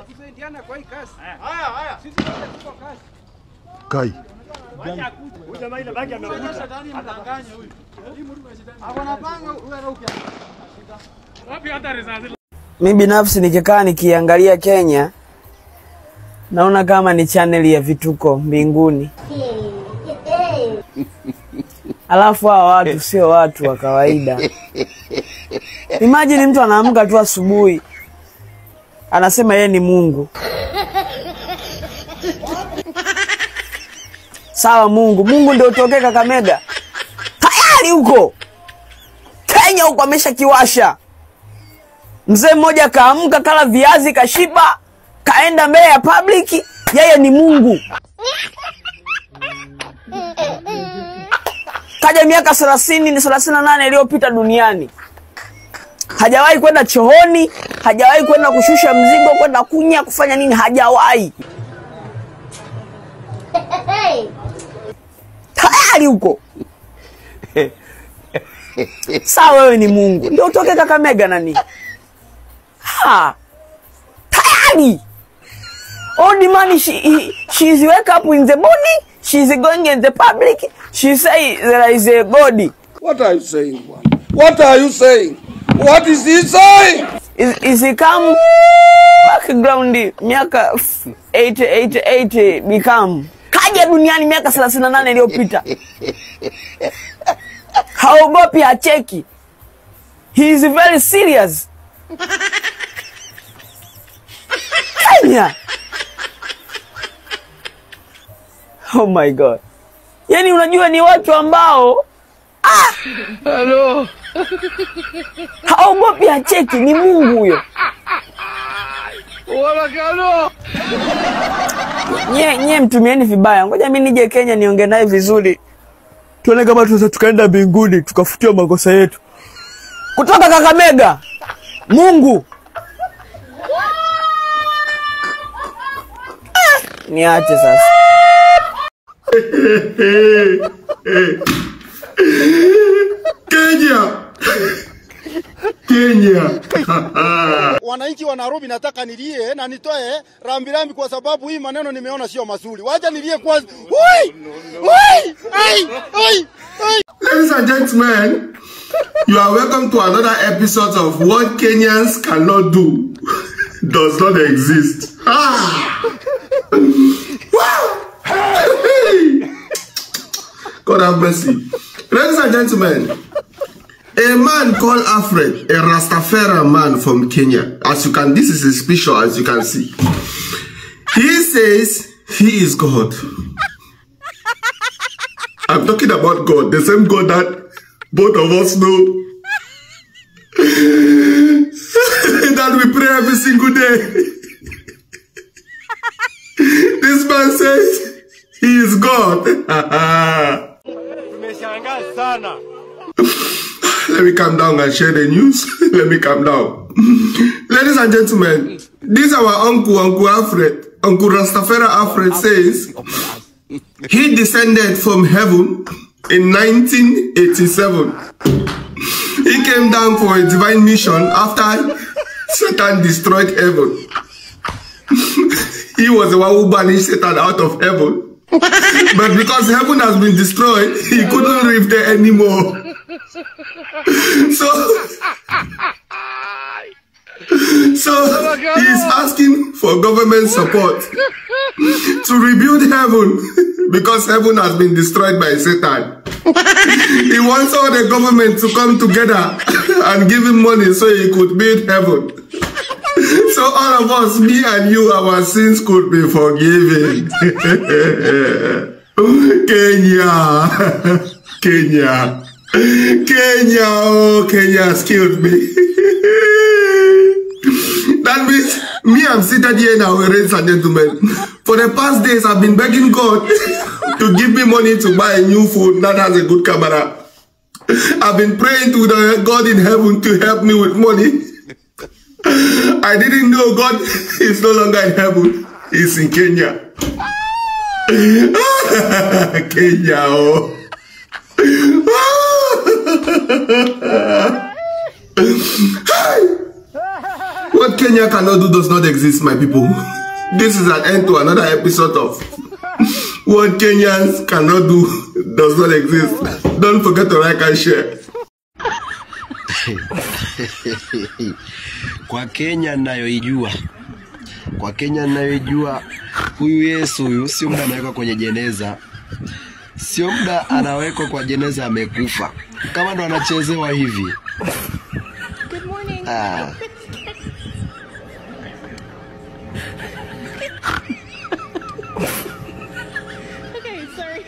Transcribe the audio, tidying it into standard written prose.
Kusaidiana kwa hii kazi. Haya. Sisi wote tuko kazi. Kai. Mimi binafsi nikikaa nikiangalia Kenya naona kama ni channel ya vituko mbinguni. Alafu hao watu sio watu wa kawaida. Imagine mtu anaamka tu asubuhi anasema yeye ni Mungu. Sawa, Mungu ndio utoke Kakamega. Tayari huko Kenya huko ameshakiwasha. Mzee mmoja kaamka kala viazi kashiba, kaenda mbele ya public, yeye ni Mungu. Kaja miaka 38 iliyopita duniani. Hajawahi kwenda chooni, hajawahi kwenda kushusha mzigo, kwenda kunya, kufanya nini, hajawahi. Tayari huko. Sawa, wewe ni Mungu ndio utoke Kakamega nani? Tayari. All the money she is wake up in the morning, she is going in the public, she say there is a God. What are you saying? What are you saying? What is he saying? Is he come background miaka 88 become kaja duniani miaka 38 iliyopita. Haogopi, hacheki. He is very serious. Kenya. Oh my God. Yani unajua ni watu ambao Hello. haogopi, hacheki, ni Mungu huyo. Wala kano. Nye mtumieni vibaya. Ngoja mimi nije Kenya niongee naye vizuri. Tuone kama tunaweza tukaenda mbinguni tukafutia makosa yetu. Kutoka Kakamega. Mungu. Niache sasa. Kenya. Wananchi wa Nairobi nataka nilie na nitoe rambirambi kwa sababu hii maneno nimeona sio mazuri. Wacha nilie kwanza. Ladies and gentlemen, you are welcome to another episode of What Kenyans Cannot Do Does Not Exist. Wow! God have mercy. Ladies and gentlemen, a man called Alfred, a Rastafari man from Kenya. As you can, this is his picture, as you can see. He says he is God. I'm talking about God, the same God that both of us know. That we pray every single day. This man says he is God. Let me calm down and share the news. Let me calm down. Ladies and gentlemen, this is our Uncle Alfred. Uncle Rastafari Alfred says he descended from heaven in 1987. He came down for a divine mission after Satan destroyed heaven. He was the one who banished Satan out of heaven. But because heaven has been destroyed, he couldn't live there anymore. So he's asking for government support to rebuild heaven because heaven has been destroyed by Satan. He wants all the government to come together and give him money so he could build heaven. So all of us, me and you, our sins could be forgiven. Kenya, oh, Kenya has killed me. That means me, I'm seated here now, ladies and gentlemen. For the past days, I've been begging God to give me money to buy a new phone that has a good camera. I've been praying to the God in heaven to help me with money. I didn't know God is no longer in heaven. He's in Kenya. Kenya, oh. What Kenya cannot do does not exist, my people. This is an end to another episode of what Kenyans cannot do does not exist. Don't forget to like and share. Kwa Kenya ninayoijua, huyu Yesu huyu sio muda anawekwa kwenye jeneza. Sio muda anawekwa kwa jeneza amekufa. Kama ndo anachezewa hivi. Good morning. Okay, sorry.